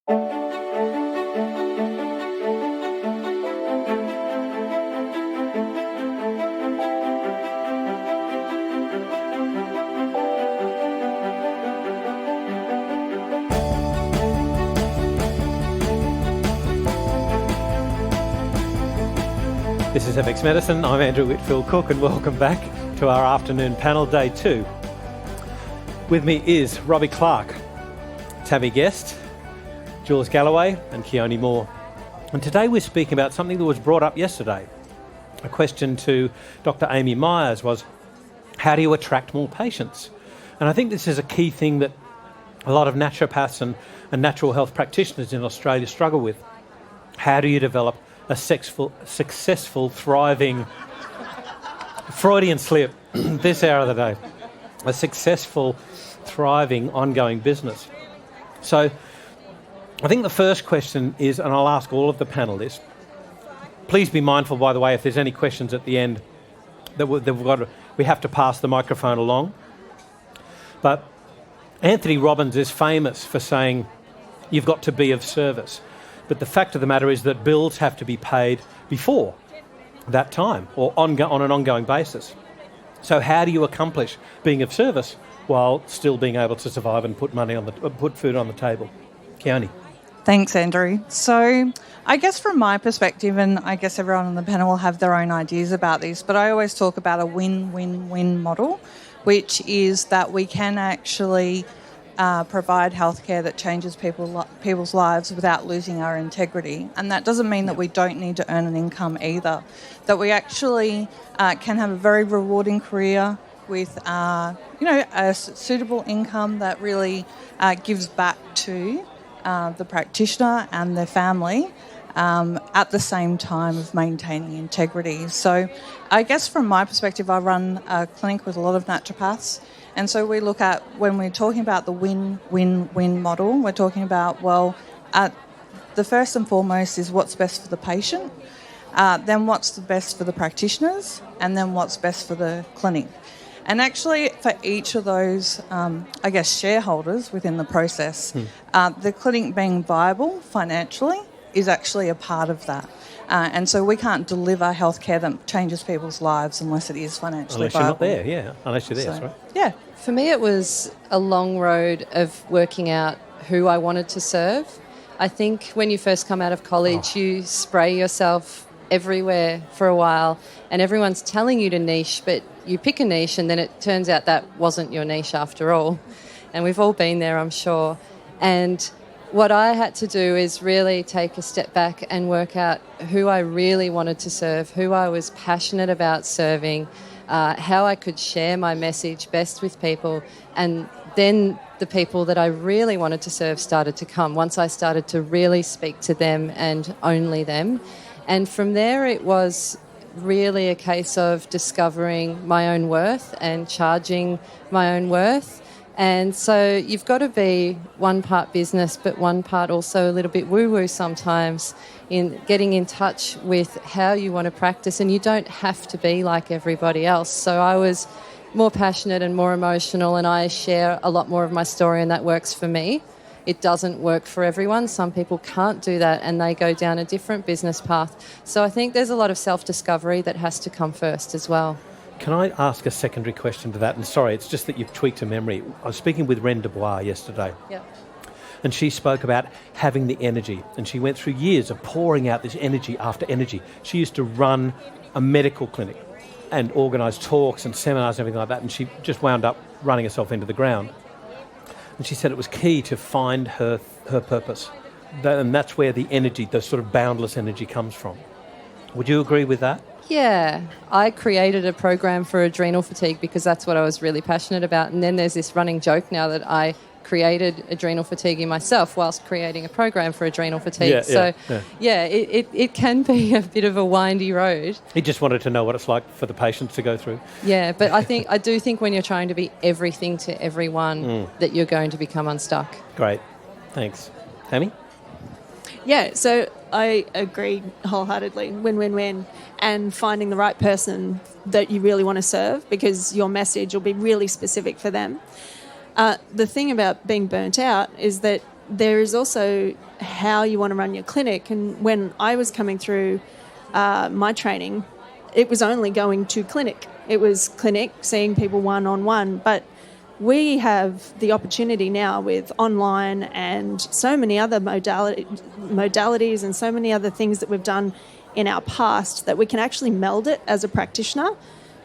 This is FX Medicine. I'm Andrew Whitfield-Cook and welcome back to our afternoon panel, day 2. With me is Robbie Clark, Tabby Guest, Jules Galloway and Keone Moore. And today we're speaking about something that was brought up yesterday. A question to Dr. Amy Myers was, how do you attract more patients? And I think this is a key thing that a lot of naturopaths and natural health practitioners in Australia struggle with. How do you develop a successful, thriving, Freudian slip, this hour of the day, a successful, thriving, ongoing business? So I think the first question is, and I'll ask all of the panellists, please be mindful, by the way, if there's any questions at the end, that we have to pass the microphone along. But Anthony Robbins is famous for saying, you've got to be of service. But the fact of the matter is that bills have to be paid before that time or on an ongoing basis. So how do you accomplish being of service while still being able to survive and put food on the table? Keone. Thanks, Andrew. So I guess from my perspective, and I guess everyone on the panel will have their own ideas about this, but I always talk about a win-win-win model, which is that we can actually provide healthcare that changes people's lives without losing our integrity. And that doesn't mean that we don't need to earn an income either. That we actually can have a very rewarding career with a suitable income that really gives back to the practitioner and their family at the same time of maintaining integrity. So I guess from my perspective, I run a clinic with a lot of naturopaths. And so we look at, when we're talking about the win-win-win model, we're talking about, the first and foremost is what's best for the patient, then what's the best for the practitioners, and then what's best for the clinic. And actually, for each of those, shareholders within the process, the clinic being viable financially is actually a part of that. And so we can't deliver healthcare that changes people's lives unless it is financially viable. Unless you're not there, yeah. Unless you're there, right? Yeah. For me, it was a long road of working out who I wanted to serve. I think when you first come out of college, you spray yourself everywhere for a while and everyone's telling you to niche, but you pick a niche and then it turns out that wasn't your niche after all. And we've all been there, I'm sure. And what I had to do is really take a step back and work out who I really wanted to serve, who I was passionate about serving, how I could share my message best with people. And then the people that I really wanted to serve started to come once I started to really speak to them and only them. And from there it was really a case of discovering my own worth and charging my own worth. And so you've got to be one part business, but one part also a little bit woo-woo sometimes in getting in touch with how you want to practice. And you don't have to be like everybody else. So I was more passionate and more emotional, and I share a lot more of my story, and that works for me. It doesn't work for everyone. Some people can't do that and they go down a different business path. So I think there's a lot of self-discovery that has to come first as well. Can I ask a secondary question to that? And sorry, it's just that you've tweaked a memory. I was speaking with Ren Dubois yesterday. Yep. And she spoke about having the energy. And she went through years of pouring out this energy after energy. She used to run a medical clinic and organise talks and seminars and everything like that. And she just wound up running herself into the ground. And she said it was key to find her purpose. And that's where the energy, the sort of boundless energy comes from. Would you agree with that? Yeah, I created a program for adrenal fatigue because that's what I was really passionate about. And then there's this running joke now that I created adrenal fatigue in myself whilst creating a program for adrenal fatigue. It can be a bit of a windy road. He just wanted to know what it's like for the patients to go through. Yeah, but I do think when you're trying to be everything to everyone that you're going to become unstuck. Great, thanks. Tammy? Yeah, so I agree wholeheartedly. Win-win-win. And finding the right person that you really want to serve, because your message will be really specific for them. The thing about being burnt out is that there is also how you want to run your clinic. And when I was coming through my training, it was only going to clinic. It was clinic, seeing people one-on-one. But we have the opportunity now with online and so many other modalities and so many other things that we've done in our past that we can actually meld it as a practitioner.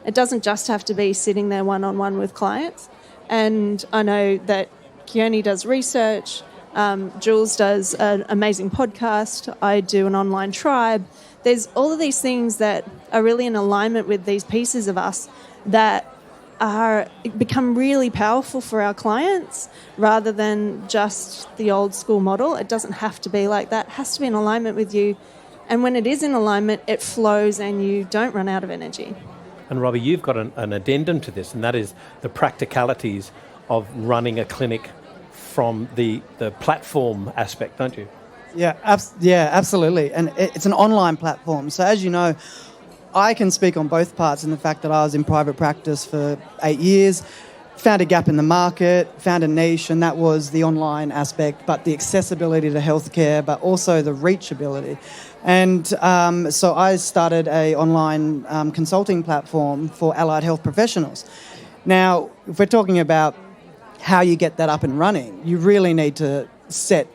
It doesn't just have to be sitting there one-on-one with clients. And I know that Keone does research, Jules does an amazing podcast, I do an online tribe. There's all of these things that are really in alignment with these pieces of us that become really powerful for our clients rather than just the old school model. It doesn't have to be like that. It has to be in alignment with you. And when it is in alignment, it flows and you don't run out of energy. And Robbie, you've got an addendum to this, and that is the practicalities of running a clinic from the platform aspect, don't you? Yeah, absolutely. And it's an online platform. So as you know, I can speak on both parts in the fact that I was in private practice for 8 years, found a gap in the market, found a niche, and that was the online aspect, but the accessibility to healthcare, but also the reachability. And so I started a online consulting platform for allied health professionals. Now, if we're talking about how you get that up and running, you really need to set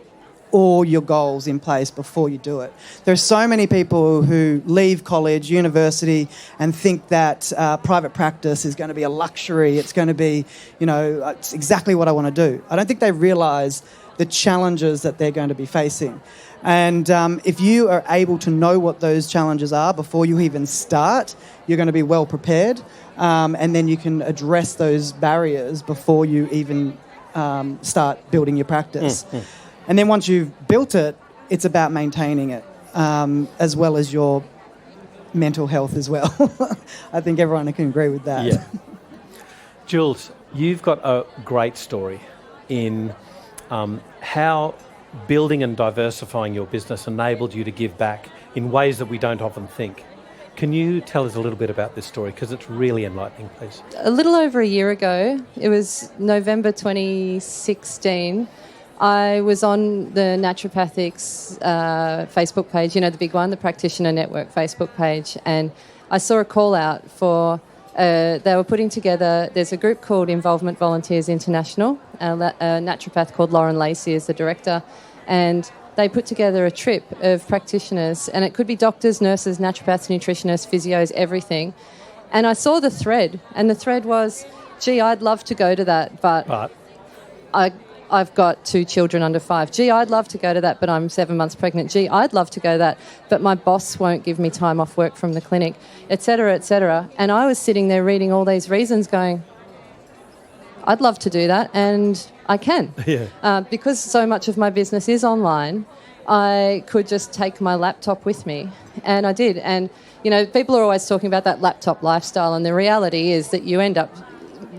all your goals in place before you do it. There are so many people who leave college, university, and think that private practice is going to be a luxury. It's going to be, it's exactly what I want to do. I don't think they realise the challenges that they're going to be facing. And if you are able to know what those challenges are before you even start, you're going to be well prepared. And then you can address those barriers before you even start building your practice. Mm-hmm. And then once you've built it, it's about maintaining it, as well as your mental health as well. I think everyone can agree with that. Yeah. Jules, you've got a great story in how building and diversifying your business enabled you to give back in ways that we don't often think. Can you tell us a little bit about this story? Because it's really enlightening, please. A little over a year ago, it was November 2016, I was on the Naturopathics Facebook page, the big one, the Practitioner Network Facebook page, and I saw a call out for, they were putting together, there's a group called Involvement Volunteers International, a naturopath called Lauren Lacey is the director, and they put together a trip of practitioners, and it could be doctors, nurses, naturopaths, nutritionists, physios, everything. And I saw the thread, and the thread was, gee, I'd love to go to that, but I've got 2 children under 5. Gee, I'd love to go to that, but I'm 7 months pregnant. Gee, I'd love to go to that, but my boss won't give me time off work from the clinic, et cetera, et cetera. And I was sitting there reading all these reasons going, I'd love to do that, and I can. Yeah. Because so much of my business is online, I could just take my laptop with me, and I did. And, people are always talking about that laptop lifestyle, and the reality is that you end up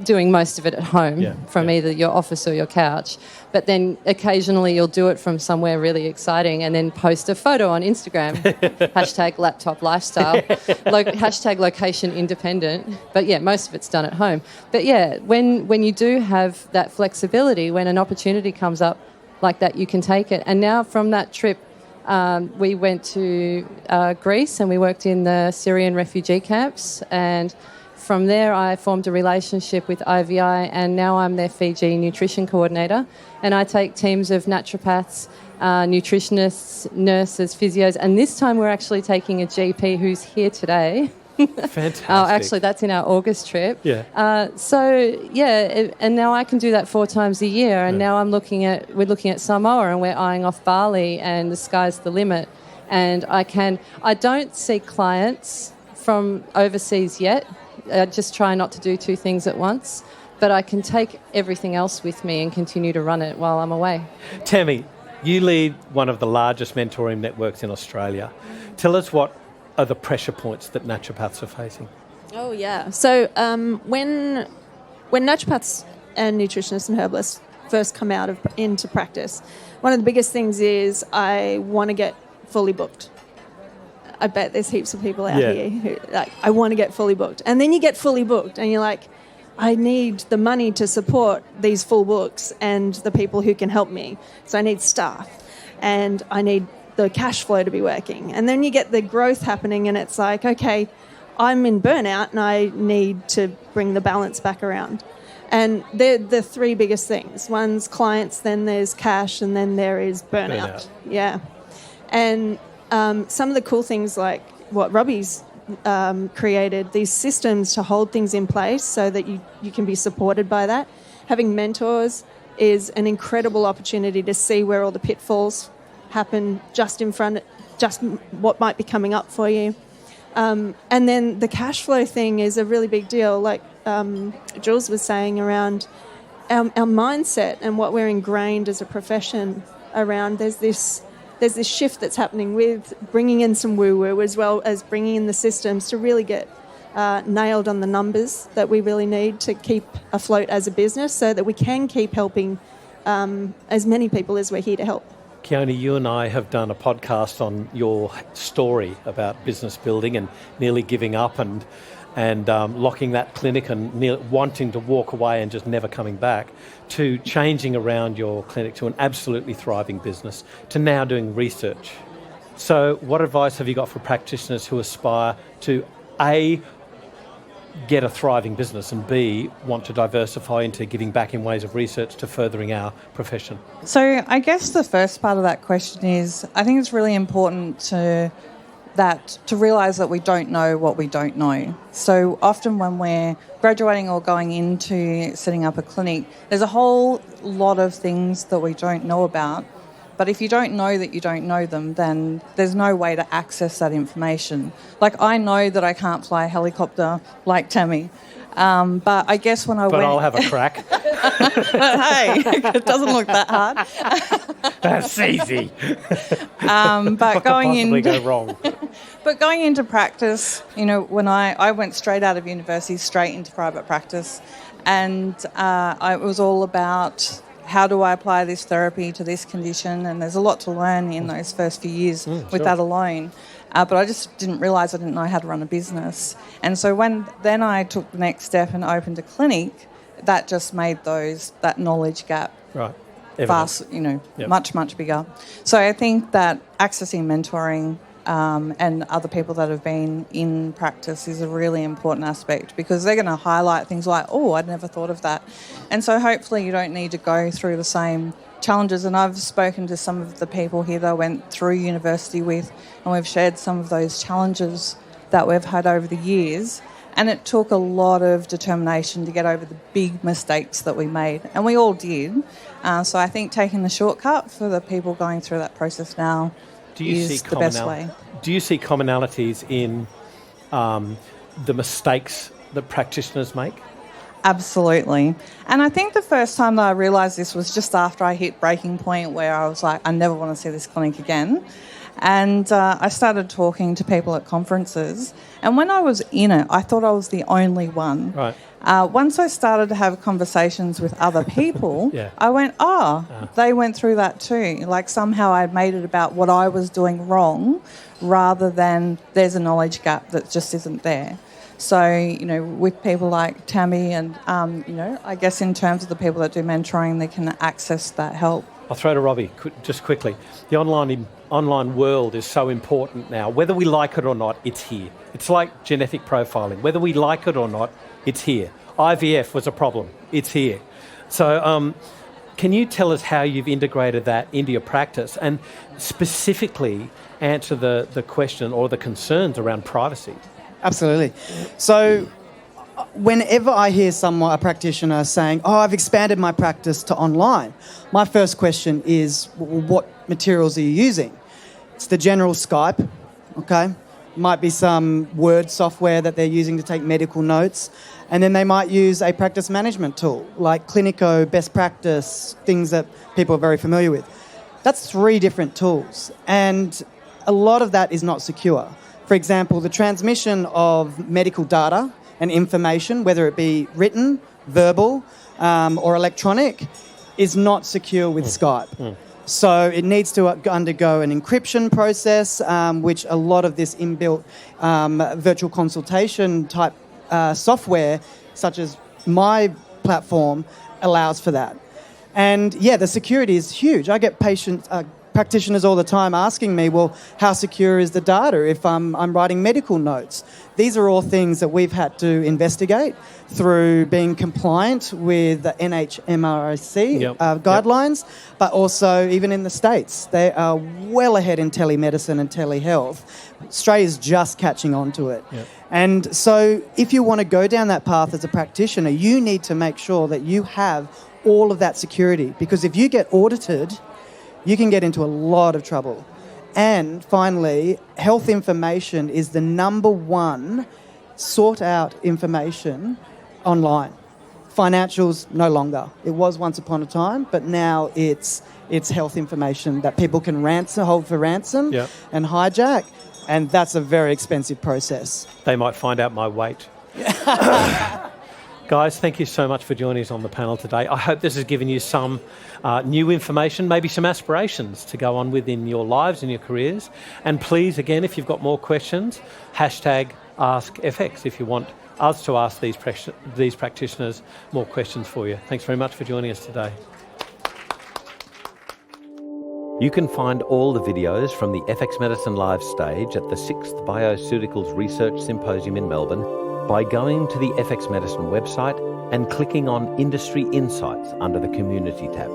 doing most of it at home from either your office or your couch, but then occasionally you'll do it from somewhere really exciting and then post a photo on Instagram, hashtag laptop lifestyle, hashtag location independent, but most of it's done at home. But when you do have that flexibility, when an opportunity comes up like that, you can take it. And now from that trip, we went to Greece and we worked in the Syrian refugee camps, and from there, I formed a relationship with IVI, and now I'm their Fiji nutrition coordinator. And I take teams of naturopaths, nutritionists, nurses, physios, and this time we're actually taking a GP who's here today. Fantastic. Actually, that's in our August trip. Yeah. And now I can do that 4 times a year. And now we're looking at Samoa, and we're eyeing off Bali, and the sky's the limit. And I don't see clients from overseas yet. I just try not to do 2 things at once, but I can take everything else with me and continue to run it while I'm away. Tammy, you lead one of the largest mentoring networks in Australia. Tell us what are the pressure points that naturopaths are facing? Oh, yeah. So when naturopaths and nutritionists and herbalists first come into practice, one of the biggest things is I want to get fully booked. I bet there's heaps of people out here who I want to get fully booked. And then you get fully booked and you're like, I need the money to support these full books and the people who can help me. So I need staff and I need the cash flow to be working. And then you get the growth happening and it's like, okay, I'm in burnout and I need to bring the balance back around. And they're the three biggest things. One's clients, then there's cash, and then there is burnout. Yeah. And some of the cool things like what Robbie's created, these systems to hold things in place so that you can be supported by that. Having mentors is an incredible opportunity to see where all the pitfalls happen just in front, just what might be coming up for you. And then the cash flow thing is a really big deal. Like Jules was saying around our mindset and what we're ingrained as a profession around, there's this shift that's happening with bringing in some woo-woo as well as bringing in the systems to really get nailed on the numbers that we really need to keep afloat as a business so that we can keep helping as many people as we're here to help. Keone, you and I have done a podcast on your story about business building and nearly giving up and locking that clinic and wanting to walk away and just never coming back, to changing around your clinic to an absolutely thriving business, to now doing research. So what advice have you got for practitioners who aspire to A, get a thriving business, and B, want to diversify into giving back in ways of research to furthering our profession? So I guess the first part of that question is, I think it's really important to realise that we don't know what we don't know. So often when we're graduating or going into setting up a clinic, there's a whole lot of things that we don't know about. But if you don't know that you don't know them, then there's no way to access that information. Like, I know that I can't fly a helicopter like Tammy, but I guess when I went... But I'll have a crack. Hey, it doesn't look that hard. That's easy. But what going could possibly into... go wrong? But going into practice, you know, when I went straight out of university, straight into private practice, and it was all about how do I apply this therapy to this condition, and there's a lot to learn in those first few years with that alone. But I just didn't realise I didn't know how to run a business. And so then I took the next step and opened a clinic, that just made that knowledge gap fast, much, much bigger. So I think that accessing mentoring and other people that have been in practice is a really important aspect, because they're going to highlight things like, oh, I'd never thought of that. And so hopefully you don't need to go through the same challenges. And I've spoken to some of the people here that I went through university with, and we've shared some of those challenges that we've had over the years. And it took a lot of determination to get over the big mistakes that we made. And we all did. So I think taking the shortcut for the people going through that process now is the best way. Do you see commonalities in the mistakes that practitioners make? Absolutely. And I think the first time that I realised this was just after I hit breaking point, where I was like, I never want to see this clinic again. And I started talking to people at conferences. And when I was in it, I thought I was the only one. Right. Once I started to have conversations with other people, I went, they went through that too. Like, somehow I'd made it about what I was doing wrong rather than there's a knowledge gap that just isn't there. So, with people like Tammy and, I guess in terms of the people that do mentoring, they can access that help. I'll throw to Robbie just quickly. The online world is so important now. Whether we like it or not, it's here. It's like genetic profiling. Whether we like it or not, it's here. IVF was a problem. It's here. So can you tell us how you've integrated that into your practice and specifically answer the question or the concerns around privacy? Absolutely. So whenever I hear a practitioner saying, I've expanded my practice to online, my first question is, what materials are you using? It's the general Skype, okay? Might be some Word software that they're using to take medical notes. And then they might use a practice management tool like Clinico, Best Practice, things that people are very familiar with. That's 3 different tools. And a lot of that is not secure. For example, the transmission of medical data and information, whether it be written, verbal, or electronic, is not secure with Skype. So it needs to undergo an encryption process, which a lot of this inbuilt virtual consultation type software, such as my platform allows for that. And yeah, the security is huge. I get practitioners all the time asking me, well, how secure is the data if I'm writing medical notes? These are all things that we've had to investigate through being compliant with the NHMRC guidelines, but also even in the States. They are well ahead in telemedicine and telehealth. Australia's just catching on to it. Yep. And so if you want to go down that path as a practitioner, you need to make sure that you have all of that security, because if you get audited, you can get into a lot of trouble. And finally, health information is the number one sought out information online. Financials, no longer. It was once upon a time, but now it's health information that people can hold for ransom and hijack, and that's a very expensive process. They might find out my weight. Guys, thank you so much for joining us on the panel today. I hope this has given you some new information, maybe some aspirations to go on with in your lives and your careers. And please, again, if you've got more questions, #AskFX if you want us to ask these practitioners more questions for you. Thanks very much for joining us today. You can find all the videos from the FX Medicine Live stage at the 6th BioCeuticals Research Symposium in Melbourne by going to the FX Medicine website and clicking on Industry Insights under the Community tab.